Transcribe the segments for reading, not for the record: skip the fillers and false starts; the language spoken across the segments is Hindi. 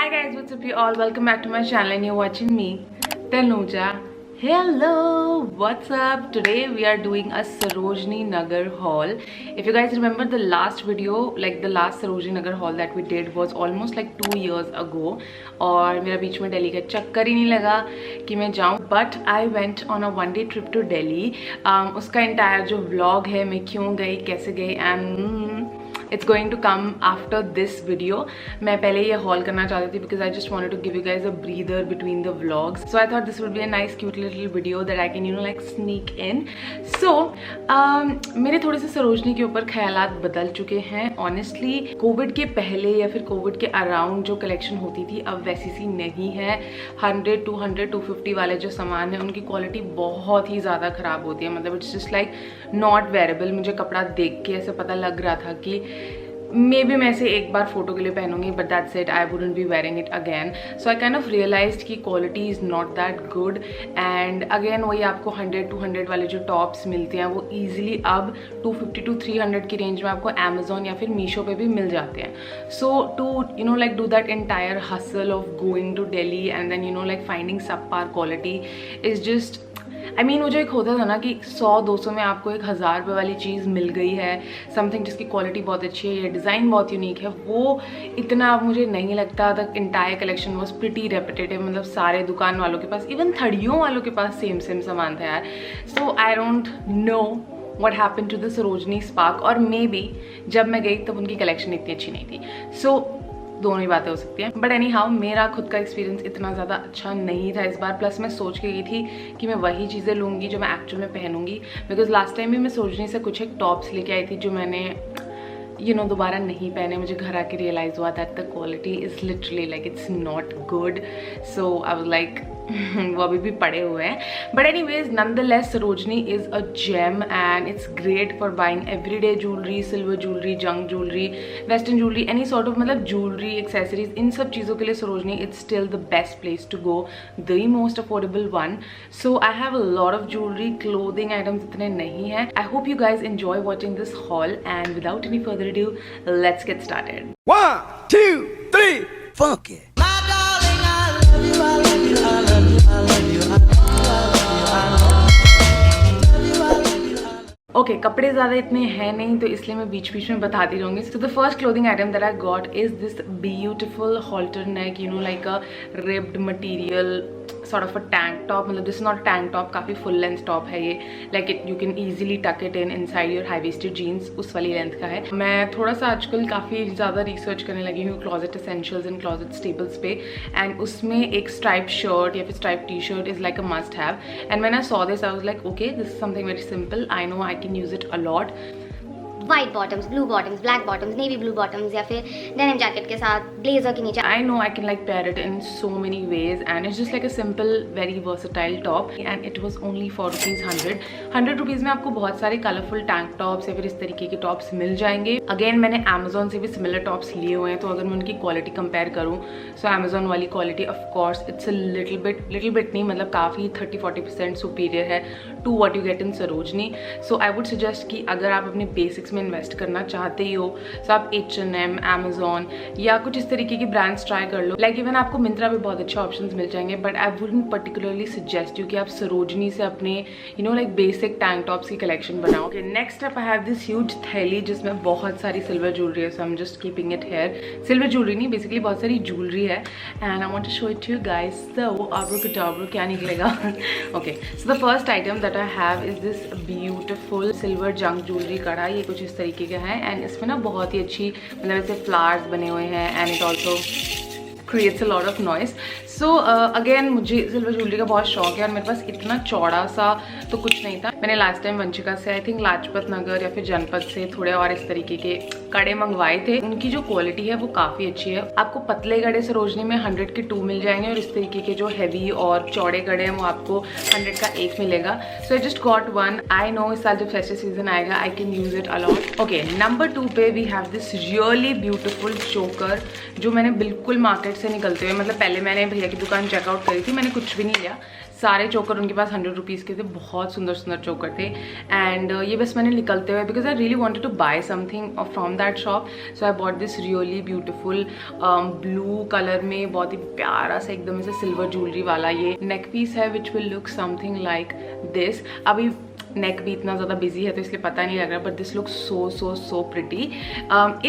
Hi guys, what's up you all? Welcome back to my channel and you're watching me, Tanuja. Hello, what's up? Today we are doing a Sarojini Nagar haul. If you guys remember the last video, like the last Sarojini Nagar haul that we did was almost like 2 years ago. और मेरा बीच में दिल्ली का चक्कर ही नहीं लगा कि मैं जाऊँ. But I went on a one-day trip to Delhi. उसका entire जो vlog है, मैं क्यों गई, कैसे गई, and it's going to come after this video. मैं पहले ये haul करना चाहती थी because I just wanted to give you guys a breather between the vlogs. So I thought this would be a nice cute little video that I can like sneak in. So मेरे थोड़े से सरोजनी के ऊपर ख्यालात बदल चुके हैं. Honestly कोविड के पहले या फिर कोविड के अराउंड जो कलेक्शन होती थी अब वैसी सी नहीं है. 100, 200, 250 वाले जो सामान है उनकी क्वालिटी बहुत ही ज़्यादा ख़राब होती है. मतलब it's just like not wearable. मुझे कपड़ा देख के ऐसे पता लग रहा था कि मे बी मैं इसे एक बार फोटो के लिए पहनूंगी but that's it. I wouldn't be wearing it again. So I kind of realised कि quality is not that good. And again वही आपको 100, 200 वाले जो टॉप्स मिलते हैं वो ईजिली अब 250 to 300 की रेंज में आपको अमेजोन या फिर मीशो पे भी मिल जाते हैं. So to like do that entire hassle of going to Delhi and then like finding subpar quality is just वो जो एक होता था ना कि 100-200 में आपको 1000 रुपये वाली चीज़ मिल गई है, समथिंग जिसकी क्वालिटी बहुत अच्छी है या डिज़ाइन बहुत यूनिक है, वो इतना अब मुझे नहीं लगता. The entire collection was pretty repetitive. मतलब सारे दुकान वालों के पास, इवन थड़ियों वालों के पास सेम सामान था यार. So I don't know what happened to the Sarojini Spark, और मे बी जब मैं गई तब उनकी कलेक्शन इतनी अच्छी नहीं थी. सो दोनों ही बातें हो सकती हैं. बट एनी हाउ मेरा खुद का एक्सपीरियंस इतना ज़्यादा अच्छा नहीं था इस बार. प्लस मैं सोच के गई थी कि मैं वही चीज़ें लूँगी जो मैं एक्चुअल में पहनूंगी. बिकॉज लास्ट टाइम भी मैं सोचने से कुछ एक टॉप्स लेके आई थी जो मैंने दोबारा नहीं पहने. मुझे घर आके रियलाइज़ हुआ that the quality is literally like it's not good. So I was like वो अभी भी पड़े हुए हैं. But anyways nonetheless Sarojini is a gem and it's great for buying everyday jewellery, silver jewellery, junk jewellery, western jewellery, any sort of मतलब ज्वेलरी, एक्सेसरीज, इन सब चीज़ों के लिए Sarojini it's still the best place to go, the most affordable one. So I have a lot of jewellery. Clothing items इतने नहीं हैं. I hope you guys enjoy watching this hall and without any further ado, let's get started. 1, 2, 3, funk it. Okay कपड़े ज़्यादा इतने हैं नहीं तो इसलिए मैं बीच बीच में बताती रहूँगी. So the first clothing item that I got is this beautiful halter neck, like a ribbed material sort of a tank top. मतलब दिस नॉट टैंक टॉप, काफ़ी फुल लेंथ टॉप है ये. Like it you can easily tuck it in inside your high waisted jeans, उस वाली लेंथ का है. मैं थोड़ा सा आजकल काफ़ी ज़्यादा रिसर्च करने लगी हूँ closet essentials and closet staples पे. एंड उसमें एक स्ट्राइप शर्ट या फिर stripe T shirt is like a must have. And when I saw this I was like okay this is something very simple. I know I can use it a lot. White bottoms, blue bottoms, black bottoms, navy blue bottoms या फिर डेनिम जैकेट के साथ ब्लेजर के नीचे. I know I can like pair it in so many ways and it's just like a simple very versatile top and it was only for ₹100 rupees में आपको बहुत सारे कलरफुल टैंक टॉप्स या फिर इस तरीके के टॉप्स मिल जाएंगे. अगेन मैंने अमेजोन से भी सिमिलर टॉप्स लिए हुए हैं तो अगर मैं उनकी क्वालिटी कंपेयर करूँ सो अमेजोन वाली quality of course it's a little bit नहीं मतलब काफ़ी 30-40% सुपीरियर है to what you get in Sarojini. So I would suggest कि अगर आप अपने बेसिक्स में इन्वेस्ट करना चाहते ही हो तो आप H&M, अमेजोन या कुछ इस तरीके की ब्रांड्स ट्राई कर लो. लाइक इवन आपको मिंत्रा पे बहुत अच्छे ऑप्शंस मिल जाएंगे but I wouldn't particularly suggest you कि आप सरोजनी से अपने लाइक बेसिक टैंक टॉप्स की कलेक्शन बनाओ. Okay next up I have this huge थैली जिसमें बहुत सारी सिल्वर ज्वेलरी है. So I am just keeping it here. Silver jewellery नहीं बेसिकली बहुत सारी ज्वेलरी है and I want to show it to you guys. So आब्रो क्या निकलेगा. Okay so the first item that I have is this beautiful silver जंग ज्वेलरी कड़ा. ये कुछ इस तरीके का है एंड इसमें ना बहुत ही अच्छी मतलब ऐसे फ्लावर्स बने हुए हैं and it also creates a lot of noise. So again मुझे सिल्वर ज्वेलरी का बहुत शौक है और मेरे पास इतना चौड़ा सा तो कुछ नहीं था. मैंने लास्ट टाइम वंशिका से आई थिंक लाजपत नगर या फिर जनपद से थोड़े और इस तरीके के कड़े मंगवाए थे. उनकी जो क्वालिटी है वो काफ़ी अच्छी है. आपको पतले कड़े सरोजनी में 100 के 2 मिल जाएंगे और इस तरीके के जो हैवी और चौड़े कड़े हैं वो आपको 100 का 1 मिलेगा. So I just got one. I know इस साल जब फेस्टिव सीजन आएगा I can use it a lot. Okay number 2 पे we have this really beautiful choker जो मैंने बिल्कुल मार्केट से निकलते हुए मतलब पहले मैंने भैया की दुकान चेकआउट करी थी, मैंने कुछ भी नहीं लिया. सारे चोकर उनके पास 100 रुपीज़ के थे, बहुत सुंदर सुंदर चोकर थे। एंड ये बस मैंने निकलते हुए, because I really wanted to buy something from that shop, so I bought this really beautiful blue colour में बहुत ही प्यारा सा एकदम से सिल्वर ज्वेलरी वाला ये नेक पीस है, which will look something like this. अभी नेक भी इतना ज़्यादा बिजी है तो इसलिए पता नहीं लग रहा, but this look so so so pretty.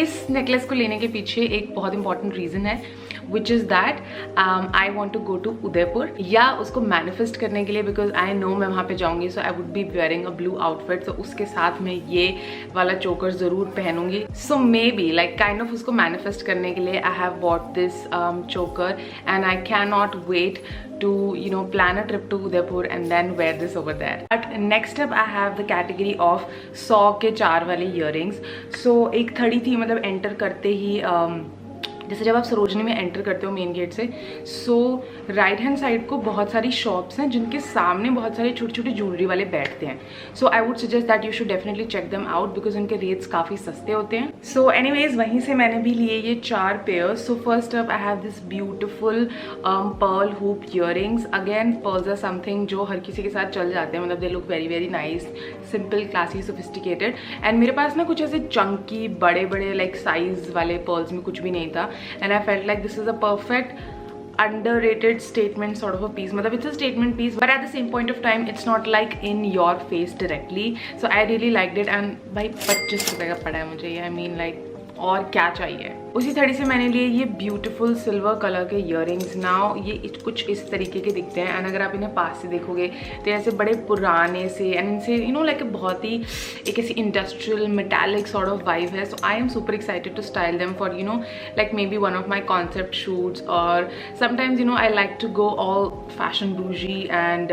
इस नेकलेस को लेने के पीछे एक बहुत इंपॉर्टेंट रीज़न है, which is that I want to go to Udaipur, या उसको मैनिफेस्ट करने के लिए, बिकॉज आई नो मैं वहाँ पे जाऊँगी, so I would be wearing a blue outfit, तो उसके साथ मैं ये वाला चोकर ज़रूर पहनूंगी। So maybe like kind of उसको मैनिफेस्ट करने के लिए I have bought this choker, and I can not wait to plan a trip to Udaipur and then wear this over there. But next up I have the category of 100 के 4 वाले earrings. So एक थड़ी थी, मतलब एंटर करते ही जैसे जब आप सरोजनी में एंटर करते हो मेन गेट से, सो राइट हैंड साइड को बहुत सारी शॉप्स हैं जिनके सामने बहुत सारे छोटे छोटे ज्वेलरी वाले बैठते हैं। So I would suggest that you should definitely check them out, because उनके रेट्स काफ़ी सस्ते होते हैं। सो एनीवेज वहीं से मैंने भी लिए ये 4 pairs. So first up I have this beautiful pearl hoop earrings. Again pearls are something जो हर किसी के साथ चल जाते हैं, मतलब they look very very nice, simple, classy, sophisticated. And मेरे पास ना कुछ ऐसे चंकी बड़े बड़े लाइक साइज वाले पर्ल्स में कुछ भी नहीं था, and I felt like this is a perfect underrated statement sort of a piece. Matlab it's a statement piece, but at the same point of time it's not like in your face directly, so I really liked it. And भाई 25 रुपये का पड़ा है मुझे ये, I mean like और क्या चाहिए। उसी थड़ी से मैंने लिए ये ब्यूटीफुल सिल्वर कलर के इयररिंग्स। नाउ ये कुछ इस तरीके के दिखते हैं, एंड अगर आप इन्हें पास से देखोगे तो ऐसे बड़े पुराने से, एंड इनसे लाइक बहुत ही एक ऐसी industrial metallic sort of vibe है। So I am super excited to style them for like maybe one of my concept shoots, और sometimes I like to go all fashion boujee, and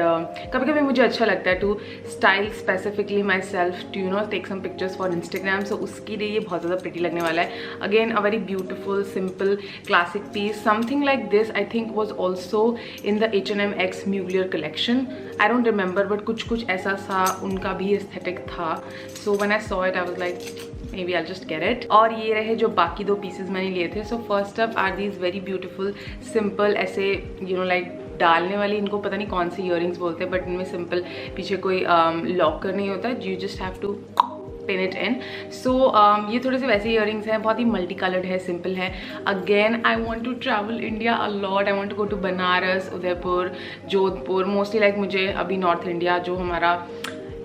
कभी कभी मुझे अच्छा लगता है to style specifically myself to take some pictures for Instagram. So उसके लिए ये बहुत ज़्यादा प्रिटी लगने वाला है। Again a very beautiful simple classic piece. Something like this I think was also in the H&M X Mugler collection. I don't remember, but कुछ ऐसा सा उनका भी aesthetic था. So when I saw it I was like maybe I'll just get it. और ये रहे जो बाकी 2 pieces मैंने लिए थे. So first up are these very beautiful simple ऐसे like डालने वाली, इनको पता नहीं कौन सी earrings बोलते हैं, बट इनमें सिंपल पीछे कोई लॉकर नहीं होता, you just have to pin it in. So ये थोड़े से वैसे इयरिंग्स हैं, बहुत ही मल्टी कलर्ड है, सिंपल है। Again I want to travel India a lot, I want to go to Banaras, Udaipur, Jodhpur, mostly like मुझे अभी नॉर्थ इंडिया जो हमारा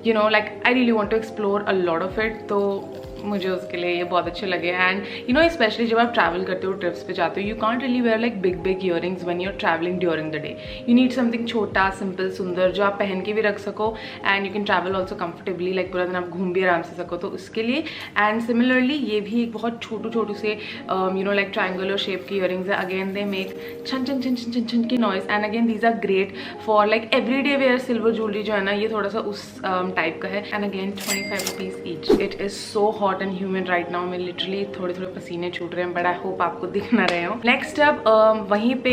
like I really want to explore a lot of it, तो मुझे उसके लिए ये बहुत अच्छे लगे। एंड स्पेशली जब आप ट्रैवल करते हो, ट्रिप्स पे जाते हो, you can't really wear like big big earrings when you are travelling during the day. You need something छोटा, सिंपल, सुंदर, जो आप पहन के भी रख सको, and you can travel also comfortably, like पूरा दिन आप घूम भी आराम से सको, तो उसके लिए। एंड सिमिलरली ये भी एक बहुत छोटू से लाइक ट्राइंगुलर शेप की इयरिंग्स है। अगेन दे मेक छन छन छन छन छन छन की noise, and again these are great for like every day wear silver jewellery जो है ना, ये थोड़ा सा उस टाइप का है। And again 25 rupees each. It is so hot and humid right now, में लिटरली थोड़े पसीने छूट रहे हैं, बट आई होप आपको दिख ना रहे हो। नेक्स्ट अब वहीं पे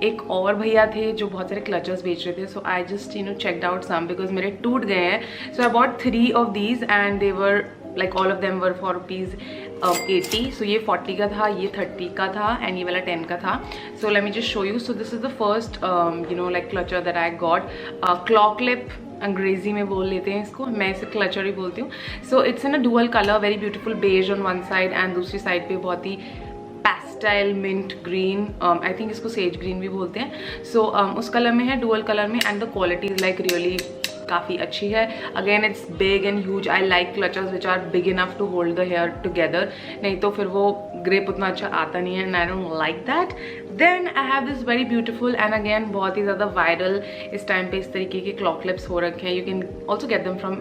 एक और भैया थे जो बहुत सारे क्लचर्स बेच रहे थे। So I just checked out some because मेरे टूट गए हैं। So I bought 3 of these and they were like all of them were for ₹80। So ये 40 का था, ये 30 का था, एंड ये वाला 10 का था। So let me just show you. So this is the first like clutcher that I got. Claw clip अंग्रेजी में बोल लेते हैं इसको, मैं इसे क्लचर ही बोलती हूँ। So it's in a dual colour, very beautiful beige on one side, and दूसरी साइड पे बहुत ही pastel mint green, I think इसको सेज ग्रीन भी बोलते हैं। सो उस कलर में है, डुअल कलर में, and the quality is like really काफ़ी अच्छी है। Again it's big and huge, I like clutchers which are big enough to hold the hair together, नहीं तो फिर वो ग्रिप उतना अच्छा आता नहीं है, and I don't like that. Then I have this very beautiful and again बहुत ही ज़्यादा वायरल इस टाइम पे इस तरीके के क्लॉक लिप्स हो रखे हैं। You can also get them from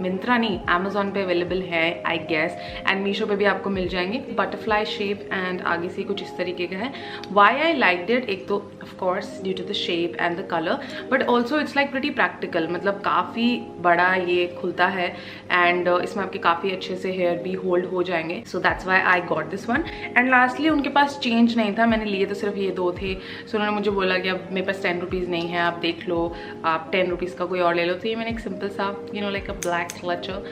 Myntra, नहीं अमेजोन पे अवेलेबल है आई गेस, एंड मीशो पे भी आपको मिल जाएंगे। बटरफ्लाई शेप एंड आगे से कुछ इस तरीके का है। वाई आई लाइक इट, एक तो of course due to the shape and the colour, but also it's like pretty practical, मतलब काफ़ी बड़ा ये खुलता है, एंड इसमें आपके काफ़ी अच्छे से हेयर भी होल्ड हो जाएंगे। So that's why I got this one. And lastly उनके पास चेंज नहीं था, मैंने लिए तो सिर्फ ये 2 थे। सो उन्होंने मुझे बोला कि अब मेरे पास 10 रुपीज़ नहीं है, आप देख लो, आप 10 रुपीज़ का कोई और ले लो। तो ये मैंने एक सिंपल सा लाइक अ ब्लैक क्लचर,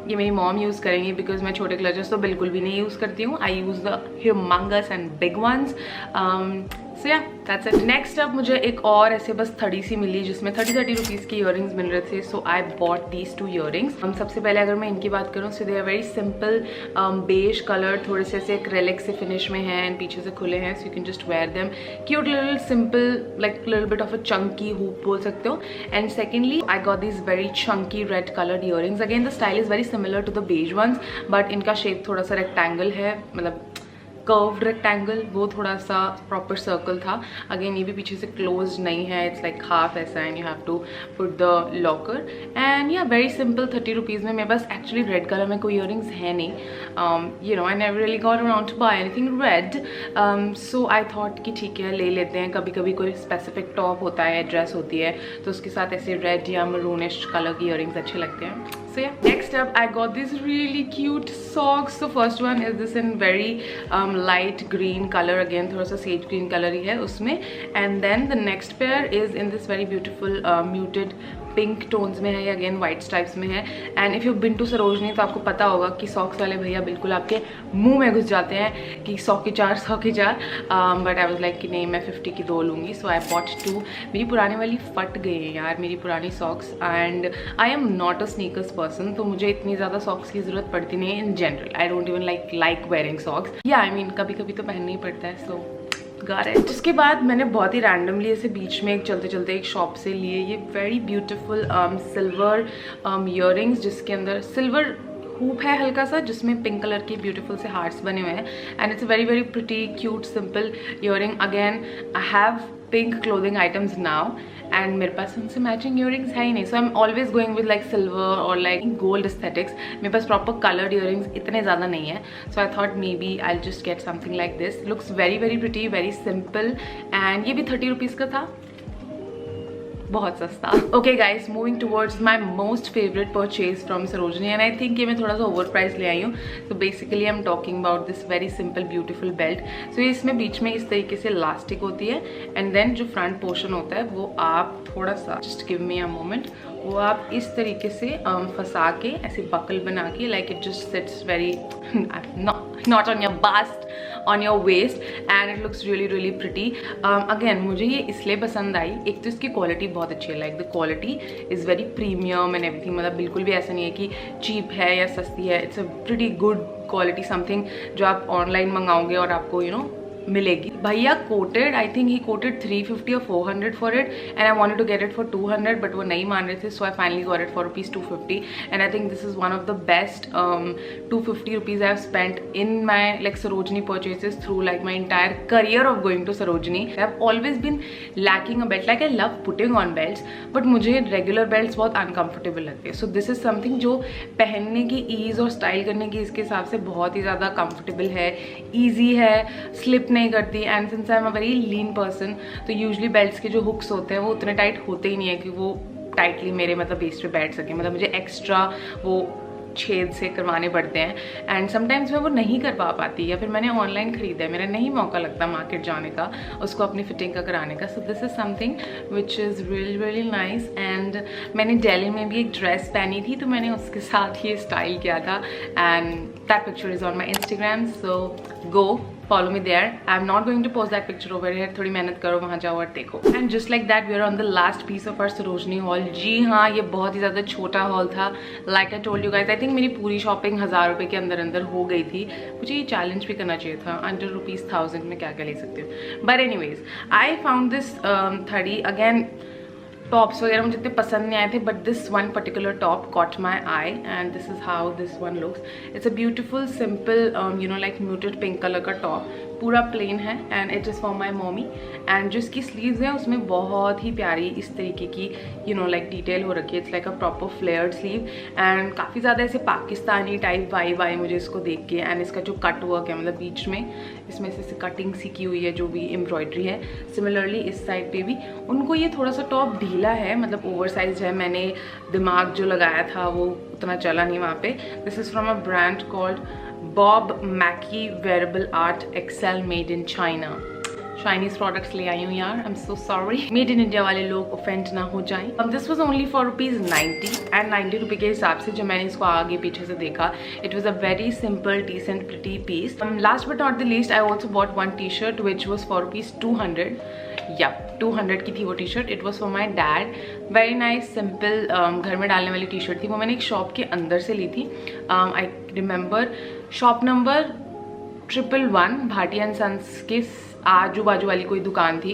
ये मेरी मॉम यूज़ करेंगी बिकॉज मैं छोटे क्लचर्स तो बिल्कुल भी नहीं यूज़ करती हूँ। I use the humongous and big ones. So yeah that's it. Next अब मुझे एक और ऐसे बस 30 सी मिली जिसमें 30 रुपीज़ की ईयरिंग्स मिल रहे थे। So I bought these 2 earrings. हम सबसे पहले अगर मैं इनकी बात करूँ so they are very simple beige colour, थोड़े से ऐसे एक्रेलिक से फिनिश में हैं एंड पीछे से खुले हैं, so you can just wear them. Cute little simple like little bit of a chunky hoop बोल सकते हो। And secondly I got this very chunky red coloured earrings. Again the style is very similar to the beige ones, but इनका शेप थोड़ा सा रेक्टेंगल है, मतलब कर्व्ड रेक्टेंगल, वो थोड़ा सा प्रॉपर सर्कल था। अगेन ये भी पीछे से क्लोज नहीं है, इट्स लाइक हाफ ऐसा and you have to put the locker. And yeah very simple 30 rupees में मेरे पास एक्चुअली रेड कलर में कोई ईयरिंग्स है नहीं। You know I never really got around to buy anything red, so I thought कि ठीक है ले लेते हैं। कभी कभी कोई स्पेसिफिक टॉप होता है, ड्रेस होती है, तो उसके साथ ऐसे रेड या मरूनिश कलर की ईयरिंग्स अच्छे लगते हैं। So yeah, next up I got these really cute socks. So first one is this in very light green color, again थोड़ा सा sage green color ही है उसमें, and then the next pair is in this very beautiful muted pink tones में है, या अगेन वाइट स्ट्राइप्स में है। And if you been to Sarojini तो आपको पता होगा कि सॉक्स वाले भैया बिल्कुल आपके मुंह में घुस जाते हैं कि 100 की 4 100 की 4, बट आई वाज लाइक कि नहीं मैं 50 की 2 लूँगी। सो आई बॉट 2। मेरी पुरानी वाली फट गई है यार, मेरी पुरानी socks, and I am not a sneakers person, तो मुझे इतनी ज़्यादा सॉक्स की ज़रूरत पड़ती नहीं है in general. I don't even like wearing socks, या आई मीन कभी कभी तो पहनना ही पड़ता है। सो उसके बाद मैंने बहुत ही रैंडमली ऐसे बीच में एक चलते चलते एक शॉप से लिए ये वेरी ब्यूटीफुल सिल्वर ईयरिंग्स, जिसके अंदर सिल्वर हुप है हल्का सा, जिसमें पिंक कलर के ब्यूटीफुल से हार्ट्स बने हुए हैं। And it's very very pretty cute simple earring. Again I have pink clothing items now and मेरे पास उनसे मैचिंग ईयरिंग्स है ही नहीं, so I am always going with like silver और लाइक गोल्ड एस्थेटिक्स। मेरे पास प्रॉपर कलर्ड ईयरिंग्स इतने ज़्यादा नहीं है, so I thought maybe I just get something like this. Looks very very pretty, very simple, and ये भी 30 रुपीज़ का था, बहुत सस्ता। Okay guys, moving towards my most favourite purchase from Sarojini, and I think ये मैं थोड़ा सा ओवर प्राइस ले आई हूँ। तो basically I am talking about this very simple beautiful belt. So इसमें बीच में इस तरीके से इलास्टिक होती है, एंड देन जो फ्रंट पोर्शन होता है वो आप थोड़ा सा, just give me a moment, वो आप इस तरीके से फंसा के ऐसे बकल बना के, like it just sits very not on your bust, on your waist, and it looks really really pretty. Again मुझे ये इसलिए पसंद आई, एक तो इसकी क्वालिटी बहुत अच्छी है, like the quality is very premium and everything, मतलब बिल्कुल भी ऐसा नहीं है कि चीप है या सस्ती है, it's a pretty good quality, something जो आप ऑनलाइन मंगाओगे और आपको यू नो मिलेगी। भैया quoted, I think he quoted 350 और 400 for it, and I wanted to get it for 200, but वो नहीं मान रहे थे, so I finally got it for ₹250, and I think this is one of the best 250 rupees I have spent in my like Sarojini purchases through like my entire career of going to Sarojini. I have always been lacking a belt, like I love putting on belts, but मुझे रेगुलर बेल्ट्स बहुत अनकंफर्टेबल लगते हैं। सो दिस इज समथिंग जो पहनने की ईज और स्टाइल करने की इसके हिसाब से बहुत ही ज़्यादा कंफर्टेबल है, ईजी है, स्लिप नहीं करती, and since I am a very lean person, तो यूजुअली बेल्ट्स के जो हुक्स होते हैं वो उतने टाइट होते ही नहीं है कि वो टाइटली मेरे मतलब बेस पे बैठ सके, मतलब मुझे एक्स्ट्रा वो छेद से करवाने पड़ते हैं, एंड समटाइम्स मैं वो नहीं कर पाती, या फिर मैंने ऑनलाइन खरीदा है, मेरा नहीं मौका लगता मार्केट जाने का उसको अपनी फिटिंग का कराने का। सो this is something which is really really nice. And मैंने दिल्ली में भी एक ड्रेस पहनी थी, तो मैंने उसके साथ ये स्टाइल किया था, and that picture is on my Instagram, so go follow me there. I'm not going to post that picture over here, थोड़ी मेहनत करो, वहाँ जाओ और देखो। And just like that we are on the last piece of our Sarojini haul। जी हाँ, ये बहुत ही ज़्यादा छोटा हॉल था, like I told you guys, I think मेरी पूरी शॉपिंग 1000 रुपये के अंदर अंदर हो गई थी। मुझे ये चैलेंज भी करना चाहिए था, अंडर ₹1000 में क्या क्या ले सकती हूँ। But anyways I found this 30, again tops वगैरह मुझे इतने पसंद नहीं आए थे, but this one particular top caught my eye, and this is how this one looks. It's a beautiful simple you know like muted pink colour का टॉप, पूरा प्लेन है, and it is for my mommy. And जो इसकी स्लीव्स हैं उसमें बहुत ही प्यारी इस तरीके की यू नो लाइक डिटेल हो रखी है, it's like a proper flared sleeve, and काफ़ी ज़्यादा ऐसे पाकिस्तानी टाइप वाइब आई मुझे इसको देख के। एंड इसका जो कट वर्क है, मतलब बीच में इसमें से कटिंग सी की हुई है, जो भी एम्ब्रॉयडरी है, सिमिलरली इस साइड पे भी। उनको ये थोड़ा सा टॉप ढीला है, मतलब ओवर साइज है, मैंने दिमाग जो लगाया था वो उतना चला नहीं वहाँ पे। This is from a brand called Bob Mackie Wearable Art XL, made in China। Chinese products ले आई हूँ यार, I am so sorry. Made in India वाले लोग ऑफेंड ना हो जाएं। This was only for ₹90 and 90 रुपये के हिसाब से जब मैंने इसको आगे पीछे से देखा, it was a very simple decent pretty piece. Last but not the least, I also bought one T shirt which was for ₹200। या 200 की थी वो T shirt. It was for my dad, very nice simple घर में डालने वाली टी शर्ट थी। वो मैंने एक शॉप के अंदर से ली थी। I remember shop number 111 Bhatia and Sons के आजू बाजू वाली कोई दुकान थी,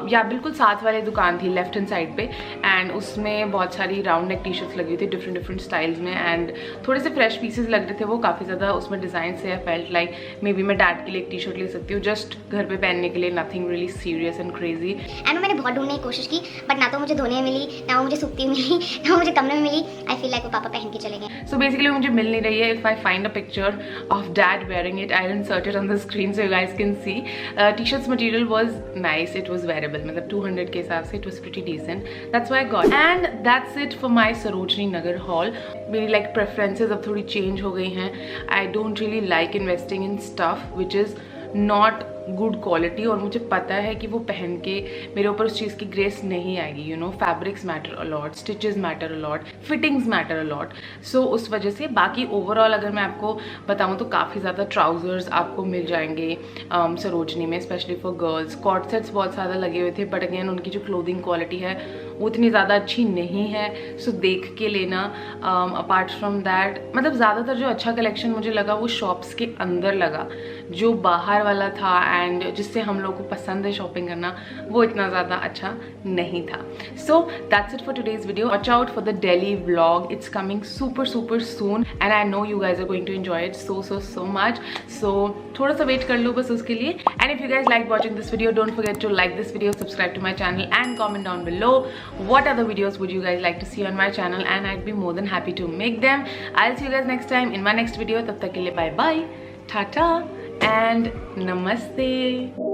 या बिल्कुल साथ वाली दुकान थी लेफ्ट हैंड साइड पे। एंड उसमें बहुत सारी राउंड नेक टी शर्ट्स लगी हुई थी डिफरेंट स्टाइल्स में, एंड थोड़े से फ्रेश पीसेस लग रहे थे वो काफ़ी ज़्यादा उसमें डिज़ाइन से। I felt like may be मैं डैड के लिए एक टी शर्ट ले सकती हूँ जस्ट घर पे पहनने के लिए, nothing really serious and crazy. And मैंने बहुत ढूंढने की कोशिश की, बट ना तो मुझे धोने में मिली, ना वो मुझे सूखती मिली, ना मुझे कमरे में मिली। आई फील लाइक वो पापा पहन के चले गए। सो बेसिकली मुझे मिल नहीं रही है। If I find a picture of dad wearing it, I will insert it on the screen so you guys can see. T shirts material was nice, it was wearable, मतलब 200 के हिसाब से it was pretty decent, that's why I got, and that's it for my Sarojini Nagar haul। मेरी like preferences अब थोड़ी change हो गई हैं। I don't really like investing in stuff which is not good quality, और मुझे पता है कि वो पहन के मेरे ऊपर उस चीज़ की ग्रेस नहीं आएगी। You know, fabrics matter a lot, stitches matter a lot, fittings matter a lot. So उस वजह से बाकी ओवरऑल अगर मैं आपको बताऊँ तो काफ़ी ज़्यादा ट्राउजर्स आपको मिल जाएंगे सरोजनी में, specially for girls. Coord sets बहुत ज़्यादा लगे हुए थे, बट अगेन उनकी जो क्लोथिंग क्वालिटी है वो उतनी ज़्यादा अच्छी नहीं है, सो देख के लेना। अपार्ट फ्रॉम दैट, मतलब ज़्यादातर जो अच्छा कलेक्शन मुझे लगा वो शॉप्स के अंदर लगा, जो बाहर वाला था एंड जिससे हम लोग को पसंद है शॉपिंग करना, वो इतना ज़्यादा अच्छा नहीं था। So that's it for today's video. Watch out for the Delhi vlog, it's coming super soon and I know you guys are going to enjoy it so much. So थोड़ा सा वेट कर लो बस उसके लिए। And if you guys like watching this video, don't forget to like this video, subscribe to my channel and comment down below what other videos would you guys like to see on my channel, and I'd be more than happy to make them. I'll see you guys next time in my next video. Tab tak ke liye bye bye, tata and namaste.